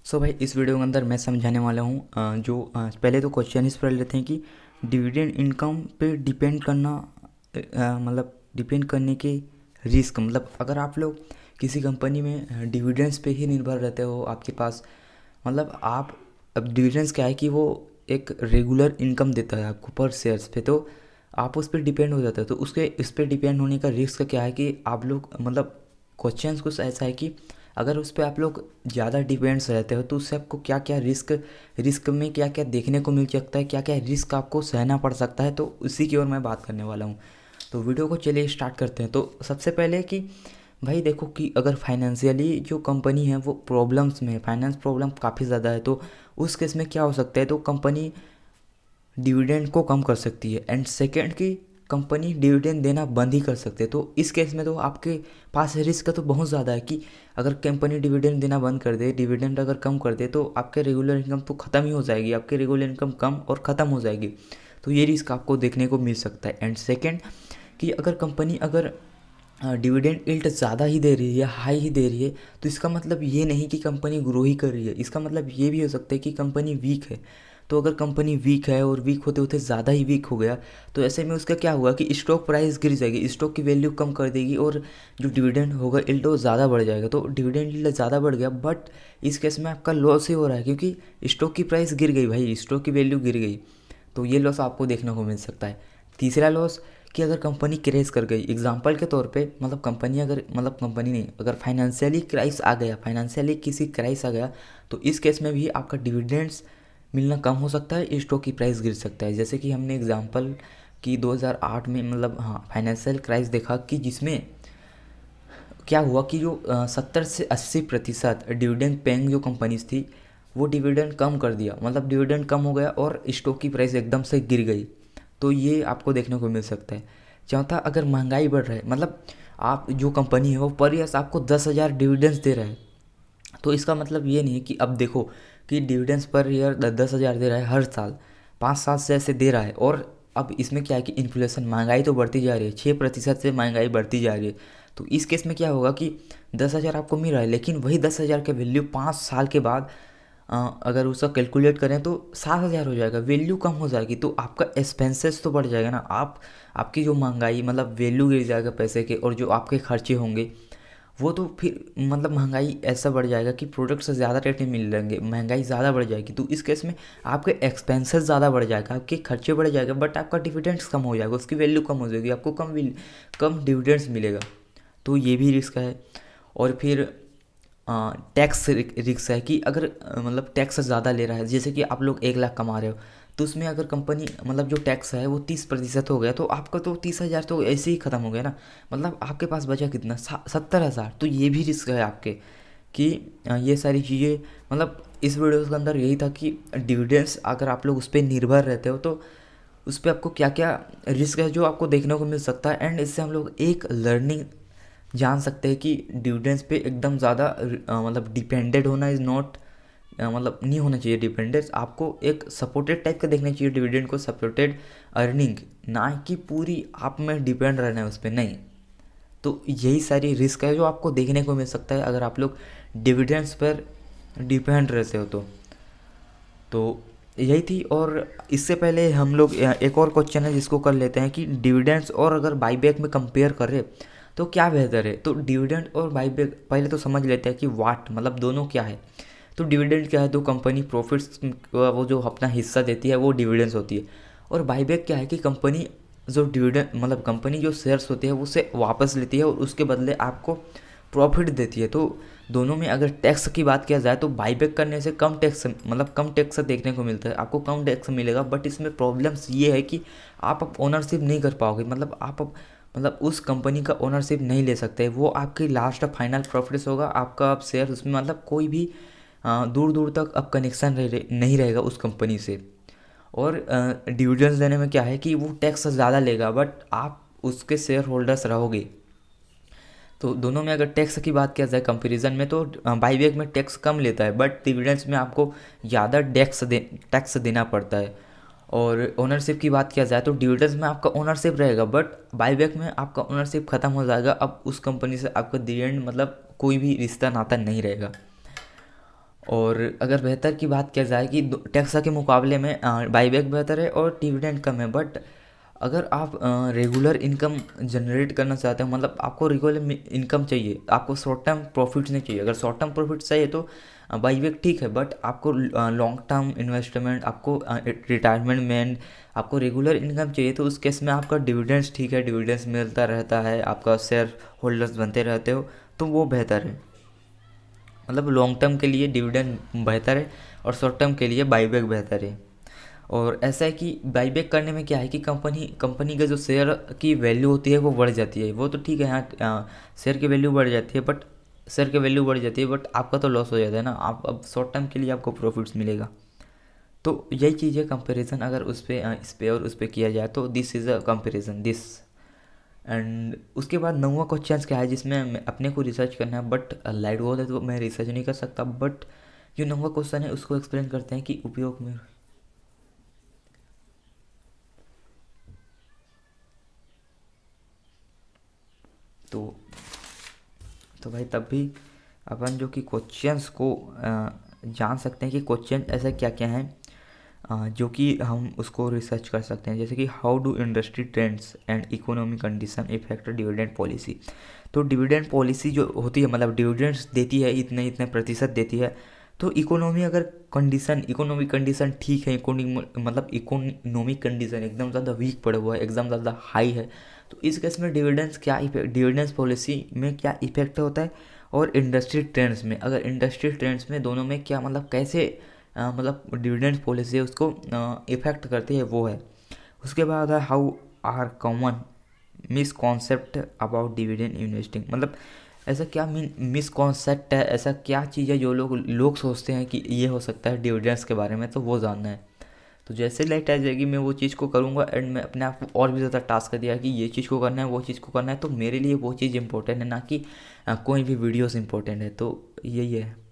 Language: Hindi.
सो भाई इस वीडियो के अंदर मैं समझाने वाला हूँ पहले तो क्वेश्चन इस पर लेते हैं कि डिविडेंड इनकम पे डिपेंड करना मतलब डिपेंड करने के रिस्क मतलब अगर आप लोग किसी कंपनी में डिविडेंड्स पे ही निर्भर रहते हो आपके पास मतलब आप अब डिविडेंड्स क्या है कि वो एक रेगुलर इनकम देता है आपको पर शेयर्स पे। तो आप उस पर डिपेंड हो जाते हो तो उसके इस पर डिपेंड होने का रिस्क क्या है कि आप लोग मतलब क्वेश्चंस कुछ ऐसा है कि अगर उस पर आप लोग ज़्यादा डिपेंड्स रहते हो तो उससे आपको क्या क्या रिस्क में क्या क्या देखने को मिल सकता है, क्या क्या रिस्क आपको सहना पड़ सकता है। तो उसी की ओर मैं बात करने वाला हूँ। तो वीडियो को चलिए स्टार्ट करते हैं। तो सबसे पहले कि भाई देखो कि अगर फाइनेंशियली जो कंपनी है वो प्रॉब्लम्स में है, फाइनेंस प्रॉब्लम काफ़ी ज़्यादा है, तो उस केस में क्या हो सकता है, तो कंपनी डिविडेंड को कम कर सकती है। एंड सेकेंड कि कंपनी डिविडेंड देना बंद ही कर सकते हैं। तो इस केस में तो आपके पास रिस्क तो बहुत ज़्यादा है कि अगर कंपनी डिविडेंड देना बंद कर दे, डिविडेंड अगर कम कर दे, तो आपके रेगुलर इनकम तो ख़त्म ही हो जाएगी, आपकी रेगुलर इनकम कम और ख़त्म हो जाएगी। तो ये रिस्क आपको देखने को मिल सकता है। एंड सेकेंड कि अगर कंपनी अगर डिविडेंड यील्ड ज़्यादा ही दे रही है, हाई ही दे रही है, तो इसका मतलब ये नहीं कि कंपनी ग्रो ही कर रही है, इसका मतलब ये भी हो सकता है कि कंपनी वीक है। तो अगर कंपनी वीक है और वीक होते होते ज़्यादा ही वीक हो गया, तो ऐसे में उसका क्या हुआ कि स्टॉक प्राइस गिर जाएगी, स्टॉक की वैल्यू कम कर देगी और जो डिविडेंड होगा यील्ड वो ज़्यादा बढ़ जाएगा। तो डिविडेंड यील्ड ज़्यादा बढ़ गया, बट इस केस में आपका लॉस ही हो रहा है क्योंकि स्टॉक की प्राइस गिर गई, भाई स्टॉक की वैल्यू गिर गई। तो ये लॉस आपको देखने को मिल सकता है। तीसरा लॉस कि अगर कंपनी क्रेश कर गई, एग्जांपल के तौर पे मतलब कंपनी अगर मतलब कंपनी नहीं, अगर फाइनेंशियली क्राइस आ गया, फाइनेंशियली किसी क्राइस आ गया, तो इस केस में भी आपका डिविडेंड्स मिलना कम हो सकता है, स्टॉक की प्राइस गिर सकता है। जैसे कि हमने एग्जांपल कि 2008 में मतलब हाँ फाइनेंशियल क्राइस देखा कि जिसमें क्या हुआ कि जो 70 से 80% डिविडेंड पेइंग जो कंपनीज थी वो डिविडेंड कम कर दिया, मतलब डिविडेंड कम हो गया और स्टॉक की प्राइस एकदम से गिर गई। तो ये आपको देखने को मिल सकता है। चौथा, अगर महंगाई बढ़ रहा है, मतलब आप जो कंपनी है वो पर ईयर्स आपको 10,000 डिविडेंड्स दे रहा है, तो इसका मतलब ये नहीं है कि अब देखो कि डिविडेंड्स पर ईयर 10,000 दे रहा है हर साल, 5 साल से ऐसे दे रहा है। और अब इसमें क्या है कि इन्फ्लेशन, महंगाई तो बढ़ती जा रही है, 6% से महंगाई बढ़ती जा रही है। तो इस केस में क्या होगा कि 10,000 आपको मिल रहा है, लेकिन वही 10,000 का वैल्यू 5 साल के बाद अगर उसका कैलकुलेट करें तो 7,000 हो जाएगा, वैल्यू कम हो जाएगी। तो आपका एक्सपेंसेस तो बढ़ जाएगा ना, आपकी जो महंगाई मतलब वैल्यू गिर जाएगा पैसे के, और जो आपके खर्चे होंगे वो तो फिर मतलब महंगाई ऐसा बढ़ जाएगा कि प्रोडक्ट्स ज़्यादा रेट में मिल जाएंगे, महंगाई ज़्यादा बढ़ जाएगी। तो इस केस में आपके एक्सपेंसेस ज़्यादा बढ़ जाएगा, आपके खर्चे बढ़ जाएगा, बट आपका डिविडेंड्स कम हो जाएगा, उसकी वैल्यू कम हो जाएगी, आपको कम डिविडेंड्स मिलेगा। तो ये भी रिस्क है। और फिर टैक्स रिस्क है कि अगर मतलब टैक्स ज़्यादा ले रहा है, जैसे कि आप लोग 1 लाख कमा रहे हो, तो उसमें अगर कंपनी मतलब जो टैक्स है वो 30% हो गया, तो आपका तो 30,000 तो ऐसे ही ख़त्म हो गया ना, मतलब आपके पास बचा कितना, 70,000। तो ये भी रिस्क है आपके कि ये सारी चीज़ें मतलब इस वीडियो के अंदर यही था कि डिविडेंड्स अगर आप लोग उस पर निर्भर रहते हो तो उस पर आपको क्या क्या रिस्क है जो आपको देखने को मिल सकता है। एंड इससे हम लोग एक लर्निंग जान सकते हैं कि डिविडेंड्स पे एकदम ज़्यादा मतलब डिपेंडेड होना इज़ नॉट, मतलब नहीं होना चाहिए डिपेंडेंस। आपको एक सपोर्टेड टाइप का देखना चाहिए डिविडेंड को, सपोर्टेड अर्निंग, ना कि पूरी आप में डिपेंड रहना है उस पर, नहीं। तो यही सारी रिस्क है जो आपको देखने को मिल सकता है अगर आप लोग डिविडेंड्स पर डिपेंड रहते हो तो यही थी। और इससे पहले हम लोग एक और क्वेश्चन है जिसको कर लेते हैं कि डिविडेंड्स और अगर बाईबैक में कंपेयर करें तो क्या बेहतर है। तो डिविडेंड और बाईबैक पहले तो समझ लेते हैं कि वाट मतलब दोनों क्या है। तो डिविडेंड क्या है, तो कंपनी प्रॉफिट्स वो जो अपना हिस्सा देती है वो डिविडेंड्स होती है। और बाईबैक क्या है कि कंपनी जो डिविडेंड मतलब कंपनी जो शेयर्स होते हैं उसे वापस लेती है और उसके बदले आपको प्रॉफिट देती है। तो दोनों में अगर टैक्स की बात किया जाए तो बाईबैक करने से कम टैक्स मतलब कम टैक्स देखने को मिलता है, आपको कम टैक्स मिलेगा, बट इसमें प्रॉब्लम्स ये है कि आप अब ओनरशिप नहीं कर पाओगे, मतलब आप अब मतलब उस कंपनी का ओनरशिप नहीं ले सकते, वो आपकी लास्ट फाइनल प्रॉफिट्स होगा आपका, अब शेयर उसमें मतलब कोई भी दूर दूर तक अब कनेक्शन नहीं रहेगा उस कंपनी से। और डिविडेंड्स देने में क्या है कि वो टैक्स ज़्यादा लेगा बट आप उसके शेयर होल्डर्स रहोगे। तो दोनों में अगर टैक्स की बात किया जाए कंपैरिजन में तो बाईबैक में टैक्स कम लेता है, बट डिविडेंड्स में आपको ज़्यादा टैक्स देना पड़ता है। और ओनरशिप की बात किया जाए तो डिविडेंड्स में आपका ओनरशिप रहेगा, बट बाईबैक में आपका ओनरशिप ख़त्म हो जाएगा, अब उस कंपनी से आपका डिविडेंड मतलब कोई भी रिश्ता नाता नहीं रहेगा। और अगर बेहतर की बात किया जाए कि टैक्सा के मुकाबले में बाईबैक बेहतर है और डिविडेंड कम है, बट अगर आप रेगुलर इनकम जनरेट करना चाहते हो, मतलब आपको रेगुलर इनकम चाहिए, आपको शॉर्ट टर्म प्रॉफिट्स नहीं चाहिए। अगर शॉर्ट टर्म प्रॉफिट चाहिए तो बाईबैक ठीक है, बट आपको लॉन्ग टर्म इन्वेस्टमेंट, आपको रिटायरमेंट में आपको रेगुलर इनकम चाहिए, तो उस केस में आपका डिविडेंड्स ठीक है, डिविडेंड्स मिलता रहता है, आपका शेयर होल्डर्स बनते रहते हो, तो वो बेहतर है। मतलब लॉन्ग टर्म के लिए डिविडेंड बेहतर है और शॉर्ट टर्म के लिए बाईबैक बेहतर है। और ऐसा है कि बाईबैक करने में क्या है कि कंपनी कंपनी का जो शेयर की वैल्यू होती है वो बढ़ जाती है, वो तो ठीक है, हाँ शेयर की वैल्यू बढ़ जाती है, बट शेयर की वैल्यू बढ़ जाती है बट आपका तो लॉस हो जाता है ना। आप अब शॉर्ट टर्म के लिए आपको प्रॉफिट्स मिलेगा। तो यही चीज़ है कंपैरिजन, अगर उस पर इस पे और उस पे किया जाए तो this is a comparison this. And उसके बाद 9वां क्वेश्चन क्या है जिसमें अपने को रिसर्च करना है, बट लाइट बहुत है तो मैं रिसर्च नहीं कर सकता, बट जो 9वां क्वेश्चन है उसको एक्सप्लेन करते हैं कि उपयोग में। तो तो भाई तब भी अपन जो कि क्वेश्चंस को जान सकते हैं कि क्वेश्चन ऐसा क्या क्या है जो कि हम उसको रिसर्च कर सकते हैं। जैसे कि how do industry trends and economic condition effect dividend policy. तो डिविडेंड पॉलिसी जो होती है, मतलब डिविडेंड्स देती है, इतने इतने प्रतिशत देती है, तो इकोनॉमी अगर कंडीशन इकोनॉमिक कंडीशन ठीक है, मतलब इकोनॉमिक कंडीशन एकदम ज़्यादा वीक पड़ा हुआ है, एकदम ज़्यादा हाई है, तो इस केस में डिविडेंड्स क्या इफेक्ट, डिविडेंड्स पॉलिसी में क्या इफेक्ट होता है, और इंडस्ट्री ट्रेंड्स में, अगर इंडस्ट्री ट्रेंड्स में दोनों में क्या, मतलब कैसे मतलब डिविडेंड पॉलिसी है उसको इफेक्ट करती है, वो है। उसके बाद है how are common misconception about dividend investing. मतलब ऐसा क्या मिसकॉन्सेप्ट है, ऐसा क्या चीज़ है जो लोग लोग सोचते हैं कि ये हो सकता है डिविडेंड्स के बारे में, तो वो जानना है। तो जैसे लाइट आ जाएगी मैं वो चीज़ को करूँगा, एंड मैं अपने आप को और भी ज़्यादा टास्क दिया कि ये चीज़ को करना है, वो चीज़ को करना है, तो मेरे लिए वो चीज़ इंपॉर्टेंट है, ना कि कोई भी वीडियोस इंपॉर्टेंट है। तो यही है।